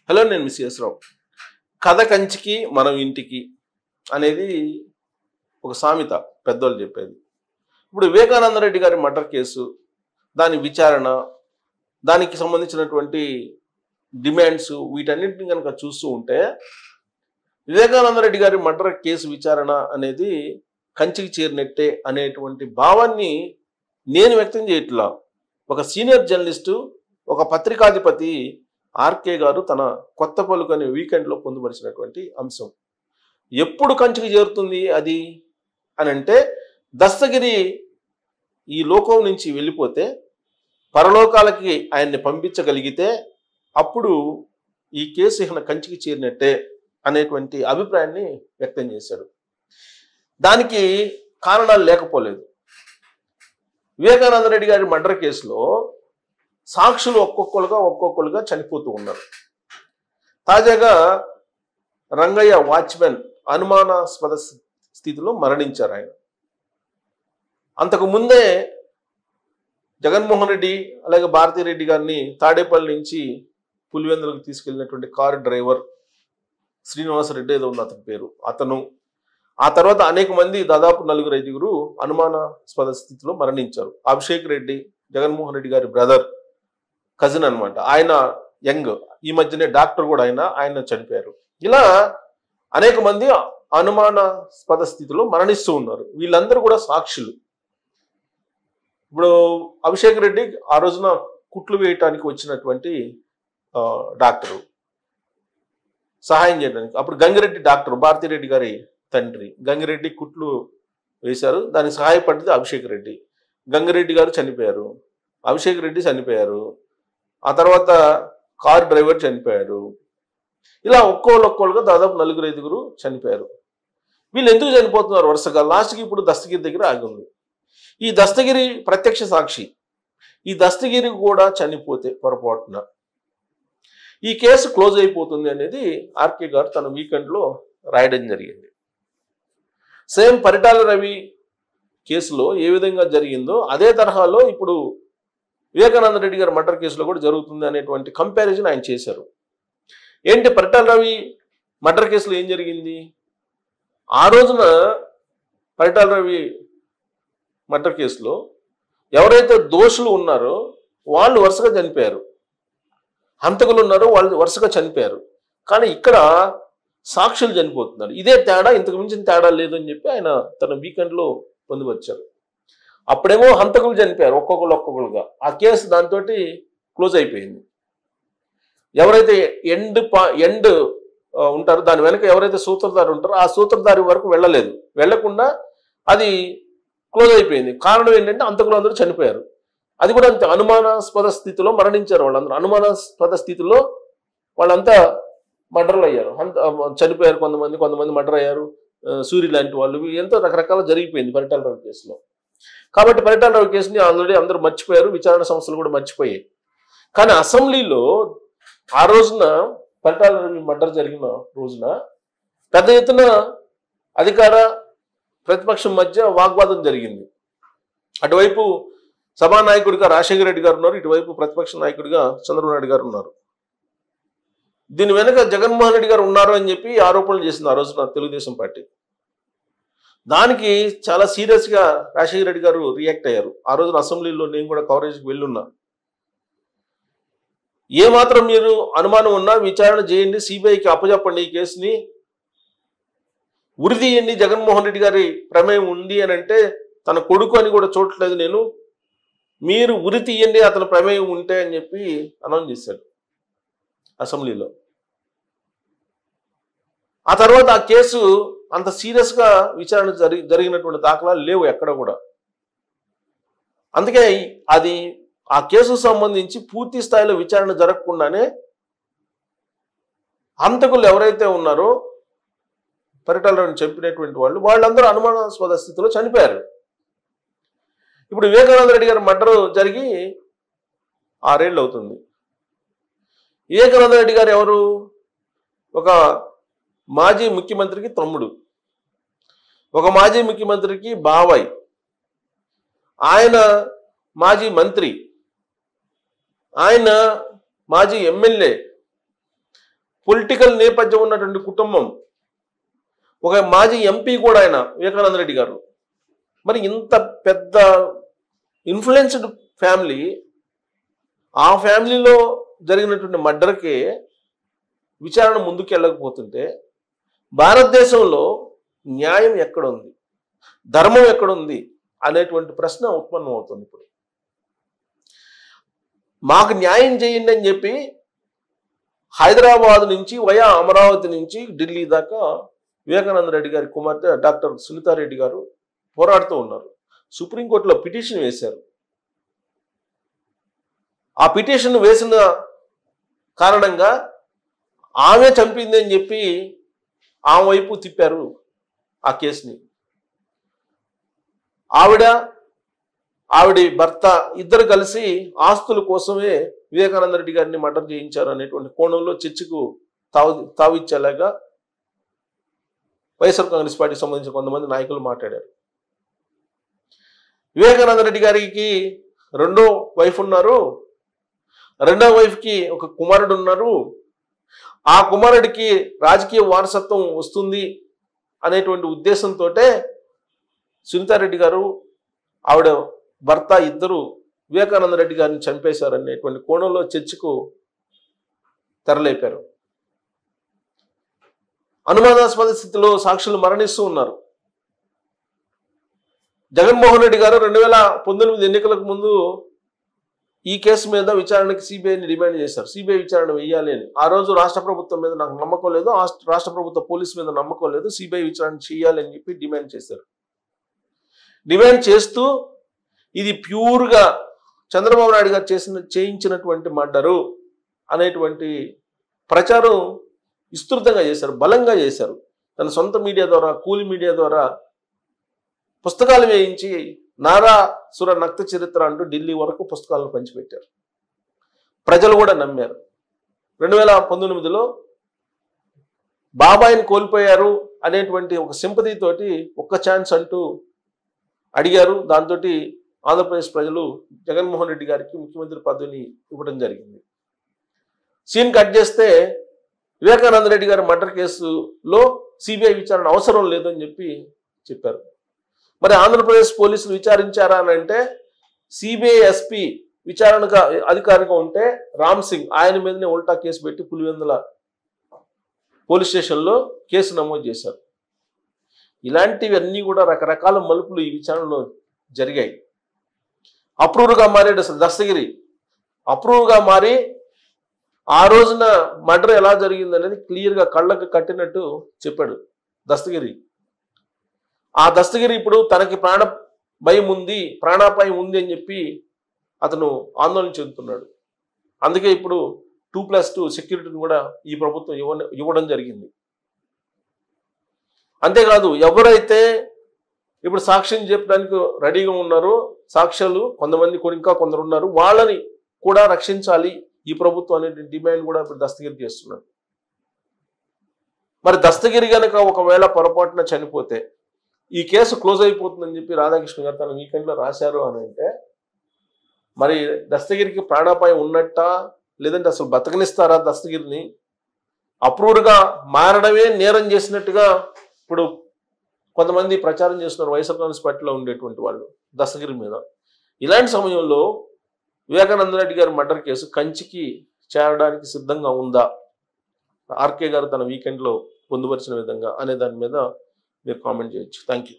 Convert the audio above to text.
Hello, నేను miss రావు. కథ కంచికి మనం ఇంటికి అనేది ఒక సామెత పెద్దోళ్ళు చెప్పేది. ఇప్పుడు వివేకానంద రెడ్డి గారి మర్డర్ కేసు, దాని విచారణ, దానికి సంబంధించినటువంటి డిమాండ్స్, వీటన్నిటిని కనుక చూస్తూ ఉంటే వివేకానంద రెడ్డి గారి మర్డర్ కేసు విచారణ అనేది కంచికి చేరినట్టే అనేటువంటి భావాన్ని నేను వ్యక్తం చేయట్లా. ఒక సీనియర్ జర్నలిస్టు, ఒక పత్రికాధిపతి ఆర్కే గారు తన కొత్త పలుకు అనే వీకెండ్లో పొందుపరిచినటువంటి అంశం. ఎప్పుడు కంచికి చేరుతుంది అది అని అంటే, దస్తగిరి ఈ లోకం నుంచి వెళ్ళిపోతే, పరలోకాలకి ఆయన్ని పంపించగలిగితే అప్పుడు ఈ కేసు ఇక కంచికి చేరినట్టే అనేటువంటి అభిప్రాయాన్ని వ్యక్తం చేశాడు. దానికి కారణాలు లేకపోలేదు. వివేకానంద రెడ్డి గారి మర్డర్ కేసులో సాక్షులు ఒక్కొక్కరుగా చనిపోతూ ఉన్నారు. తాజాగా రంగయ్య వాచ్మెన్ అనుమానాస్పద స్థితిలో మరణించారు. ఆయన అంతకు ముందే జగన్మోహన్ రెడ్డి అలాగే భారతిరెడ్డి గారిని తాడేపల్లి నుంచి పులివెందులకు తీసుకెళ్లినటువంటి కారు డ్రైవర్ శ్రీనివాసరెడ్డి ఏదో ఉంది అతని పేరు, అతను, ఆ తర్వాత అనేక మంది, దాదాపు 4-5 అనుమానాస్పద స్థితిలో మరణించారు. అభిషేక్ రెడ్డి జగన్మోహన్ రెడ్డి గారి బ్రదర్, కజిన్ అనమాట. ఆయన యంగ్, ఈ మధ్యనే డాక్టర్ కూడా ఆయన చనిపోయారు. ఇలా అనేక మంది అనుమానాస్పద స్థితిలో మరణిస్తూ ఉన్నారు. వీళ్ళందరూ కూడా సాక్షులు. ఇప్పుడు అభిషేక్ రెడ్డి ఆ రోజున కుట్లు వేయటానికి వచ్చినటువంటి డాక్టరు, సహాయం చేయడానికి. అప్పుడు గంగిరెడ్డి డాక్టర్, భారతిరెడ్డి గారి తండ్రి. గంగిరెడ్డి కుట్లు వేశారు, దానికి సహాయపడ్డది అభిషేక్ రెడ్డి. గంగిరెడ్డి గారు చనిపోయారు, అభిషేక్ రెడ్డి చనిపోయారు, ఆ తర్వాత కారు డ్రైవర్ చనిపోయారు. ఇలా ఒక్కోళ్ళుగా దాదాపు 4-5 చనిపోయారు. వీళ్ళు ఎందుకు చనిపోతున్నారు వరుసగా? లాస్ట్కి ఇప్పుడు దస్తగిరి దగ్గర ఆగింది. ఈ దస్తగిరి ప్రత్యక్ష సాక్షి. ఈ దస్తగిరి కూడా చనిపోతే పొరపాటున ఈ కేసు క్లోజ్ అయిపోతుంది అనేది ఆర్కే గారు తన వీకెండ్లో రాయడం జరిగింది. సేమ్ పరిటాల రవి కేసులో ఏ విధంగా జరిగిందో అదే తరహాలో ఇప్పుడు వివేకానంద రెడ్డి గారి మర్డర్ కేసులో కూడా జరుగుతుంది అనేటువంటి కంపారిజన్ ఆయన చేశారు. ఏంటి, పరిటాల రవి మర్డర్ కేసులో ఏం జరిగింది? ఆ రోజున పరిటాల రవి మర్డర్ కేసులో ఎవరైతే దోషులు ఉన్నారో వాళ్ళు వరుసగా చనిపోయారు, హంతకులు ఉన్నారో వాళ్ళు వరుసగా చనిపోయారు. కానీ ఇక్కడ సాక్షులు చనిపోతున్నారు. ఇదే తేడా, ఇంతకు మించిన తేడా లేదు అని చెప్పి ఆయన తన వీకెండ్లో పొందుపరిచారు. అప్పుడేమో హంతకులు చనిపోయారు ఒక్కొక్కరుగా. ఆ కేసు దాంతో క్లోజ్ అయిపోయింది. ఎవరైతే ఎండ్ ఉంటారో దాని వెనక ఎవరైతే సూత్రధారి ఉంటారో ఆ సూత్రధారి వరకు వెళ్లకుండా అది క్లోజ్ అయిపోయింది. కారణం ఏంటంటే హంతకులు అందరూ చనిపోయారు. అది కూడా అంతే, అనుమానాస్పద స్థితిలో మరణించారు. వాళ్ళందరూ అనుమానాస్పద స్థితిలో వాళ్ళంతా మర్డర్లు అయ్యారు, చనిపోయారు. కొంతమంది మర్డర్ అయ్యారు. సూరి లాంటి వాళ్ళు, ఎంతో రకరకాల జరిగిపోయింది పరిటాల రవి కేసులో. కాబట్టి పరిటాల రవి కేసుని ఆల్రెడీ అందరూ మర్చిపోయారు, విచారణ సంస్థలు కూడా మర్చిపోయాయి. కానీ అసెంబ్లీలో ఆ రోజున పరిటాల రవి మర్డర్ జరిగిన రోజున పెద్ద ఎత్తున అధికార ప్రతిపక్షం మధ్య వాగ్వాదం జరిగింది. అటువైపు సభానాయకుడిగా రాజశేఖర రెడ్డి గారు ఉన్నారు, ఇటువైపు ప్రతిపక్ష నాయకుడిగా చంద్రబాబు నాయుడు గారు ఉన్నారు. దీని వెనక జగన్మోహన్ రెడ్డి గారు ఉన్నారు అని చెప్పి ఆరోపణలు చేసింది ఆ రోజున తెలుగుదేశం పార్టీ. దానికి చాలా సీరియస్గా రాజశేఖర రెడ్డి గారు రియాక్ట్ అయ్యారు. ఆ రోజున అసెంబ్లీలో నేను కూడా కవరేజ్కి వెళ్ళున్నా. ఏమాత్రం మీరు అనుమానం ఉన్నా విచారణ చేయండి, సిబిఐకి అప్పచెప్పండి, ఈ కేసుని ఉరి తీయండి. జగన్మోహన్ రెడ్డి గారి ప్రమేయం ఉంది అని అంటే తన కొడుకు అని కూడా చూడట్లేదు నేను, మీరు ఉరి తీయండి అతని ప్రమేయం ఉంటే అని చెప్పి అనౌన్స్ చేశాడు అసెంబ్లీలో. ఆ తర్వాత ఆ కేసు అంత సీరియస్గా విచారణ జరిగినటువంటి దాఖలాలు లేవు ఎక్కడ కూడా. అందుకే అది ఆ కేసుకు సంబంధించి పూర్తి స్థాయిలో విచారణ జరగకుండానే హంతకులు ఎవరైతే ఉన్నారో పరిటాల రవిని చంపినటువంటి వాళ్ళందరూ అనుమానాస్పద స్థితిలో చనిపోయారు. ఇప్పుడు వివేకానంద రెడ్డి గారి మర్డర్ జరిగి 6 ఏళ్ళు అవుతుంది. వివేకానంద రెడ్డి గారు ఎవరు? ఒక మాజీ ముఖ్యమంత్రికి తమ్ముడు, ఒక మాజీ ముఖ్యమంత్రికి బాబాయ్, ఆయన మాజీ మంత్రి, ఆయన మాజీ ఎమ్మెల్యే, పొలిటికల్ నేపథ్యం ఉన్నటువంటి కుటుంబం, ఒక మాజీ ఎంపీ కూడా ఆయన వివేకానంద రెడ్డి గారు. మరి ఇంత పెద్ద ఇన్ఫ్లుయెన్స్డ్ ఫ్యామిలీ, ఆ ఫ్యామిలీలో జరిగినటువంటి మర్డర్కే విచారణ ముందుకు వెళ్ళకపోతుంటే భారతదేశంలో న్యాయం ఎక్కడుంది, ధర్మం ఎక్కడుంది అనేటువంటి ప్రశ్న ఉత్పన్నం అవుతుంది. ఇప్పుడు మాకు న్యాయం చేయండి అని చెప్పి హైదరాబాద్ నుంచి వయా అమరావతి నుంచి ఢిల్లీ దాకా వివేకానంద రెడ్డి గారి కుమార్తె డాక్టర్ సునీతారెడ్డి గారు పోరాడుతూ ఉన్నారు. సుప్రీంకోర్టులో పిటిషన్ వేశారు. ఆ పిటిషన్ వేసిన కారణంగా ఆమె చంపింది అని చెప్పి ఆమె వైపు తిప్పారు ఆ కేసుని. ఆవిడ భర్త ఇద్దరు కలిసి ఆస్తుల కోసమే వివేకానంద రెడ్డి గారిని మర్డర్ చేయించారు అనేటువంటి కోణంలో చర్చకు తావిచ్చేలాగా వైఎస్ఆర్ కాంగ్రెస్ పార్టీకి సంబంధించిన కొంతమంది నాయకులు మాట్లాడారు. వివేకానంద రెడ్డి గారికి రెండో వైఫ్ ఉన్నారు, రెండో వైఫ్కి ఒక కుమారుడు ఉన్నారు. ఆ కుమారుడికి రాజకీయ వారసత్వం వస్తుంది అనేటువంటి ఉద్దేశంతో సునీతారెడ్డి గారు ఆవిడ భర్త ఇద్దరు వివేకానంద రెడ్డి గారిని చంపేశారనేటువంటి కోణంలో చర్చకు తెరలేపారు. అనుమానాస్పద స్థితిలో సాక్షులు మరణిస్తూ ఉన్నారు. జగన్మోహన్ రెడ్డి గారు 2019 ఎన్నికలకు ముందు ఈ కేసు మీద విచారణకి సిబిఐని డిమాండ్ చేశారు. సిబిఐ విచారణ వేయాలి అని. ఆ రోజు రాష్ట్ర ప్రభుత్వం మీద నాకు నమ్మకం లేదు, రాష్ట్ర ప్రభుత్వ పోలీసు మీద నమ్మకం లేదు, సిబిఐ విచారణ చేయాలి అని చెప్పి డిమాండ్ చేశారు. డిమాండ్ చేస్తూ ఇది ప్యూర్గా చంద్రబాబు నాయుడు గారు చేయించినటువంటి మర్డరు అనేటువంటి ప్రచారం విస్తృతంగా చేశారు, బలంగా చేశారు. తన సొంత మీడియా ద్వారా, కూలి మీడియా ద్వారా పుస్తకాలు వేయించి నారాసుర నక్త చరిత్ర అంటూ ఢిల్లీ వరకు పుస్తకాలను పంచిపెట్టారు. ప్రజలు కూడా నమ్మారు. 2019లో బాబాయిని కోల్పోయారు అనేటువంటి ఒక సింపతితోటి ఒక్క ఛాన్స్ అంటూ అడిగారు. దాంతో ఆంధ్రప్రదేశ్ ప్రజలు జగన్మోహన్ రెడ్డి గారికి ముఖ్యమంత్రి పదవిని ఇవ్వడం జరిగింది. సీన్ కట్ చేస్తే వివేకానంద రెడ్డి గారి మర్డర్ కేసులో సిబిఐ విచారణ అవసరం లేదని చెప్పారు. మరి ఆంధ్రప్రదేశ్ పోలీసులు విచారించారా అని అంటే సిబిఐ ఎస్పీ విచారణకు అధికారిగా ఉంటే రామ్ సింగ్ ఆయన మీదనే ఉల్టా కేసు పెట్టి పులివెందుల పోలీస్ స్టేషన్లో కేసు నమోదు చేశారు. ఇలాంటివన్నీ కూడా రకరకాల మలుపులు ఈ విచారణలో జరిగాయి. అప్రూవ్గా మారాడు అసలు దస్తగిరి. అప్రూవ్గా మారి ఆ రోజున మర్డర్ ఎలా జరిగింది అనేది క్లియర్గా కళ్ళకు కట్టినట్టు చెప్పాడు దస్తగిరి. ఆ దస్తగిరి ఇప్పుడు తనకి భయం ఉంది, ప్రాణాపాయం ఉంది అని చెప్పి అతను ఆందోళన చెందుతున్నాడు. అందుకే ఇప్పుడు 2+2 సెక్యూరిటీని కూడా ఈ ప్రభుత్వం ఇవ్వడం జరిగింది. అంతేకాదు ఎవరైతే ఇప్పుడు సాక్ష్యం చెప్పడానికి రెడీగా ఉన్నారో సాక్ష్యాలు కొంతమంది ఇంకా కొందరు ఉన్నారు, వాళ్ళని కూడా రక్షించాలి ఈ ప్రభుత్వం అనే డిమాండ్ కూడా ఇప్పుడు దస్తగిరి చేస్తున్నాడు. మరి దస్తగిరి కనుక ఒకవేళ పొరపాటున చనిపోతే ఈ కేసు క్లోజ్ అయిపోతుందని చెప్పి రాధాకృష్ణ గారు తన వీకెండ్లో రాశారు అని అంటే మరి దస్తగిరికి ప్రాణాపాయం ఉన్నట్టా, లేదంటే అసలు బతకనిస్తారా దస్తగిరిని? అప్రూవ్డ్గా మారడమే నేరం చేసినట్టుగా ఇప్పుడు కొంతమంది ప్రచారం చేస్తున్నారు వైఎస్ఆర్ కాంగ్రెస్ పార్టీలో ఉండేటువంటి వాళ్ళు దస్తగిరి మీద. ఇలాంటి సమయంలో వివేకానంద రెడ్డి గారి మర్డర్ కేసు కంచికి చేరడానికి సిద్ధంగా ఉందా ఆర్కే గారు తన వీకెండ్లో పొందుపరిచిన విధంగా అనే దాని మీద మీరు కామెంట్ చేయొచ్చు. Thank you.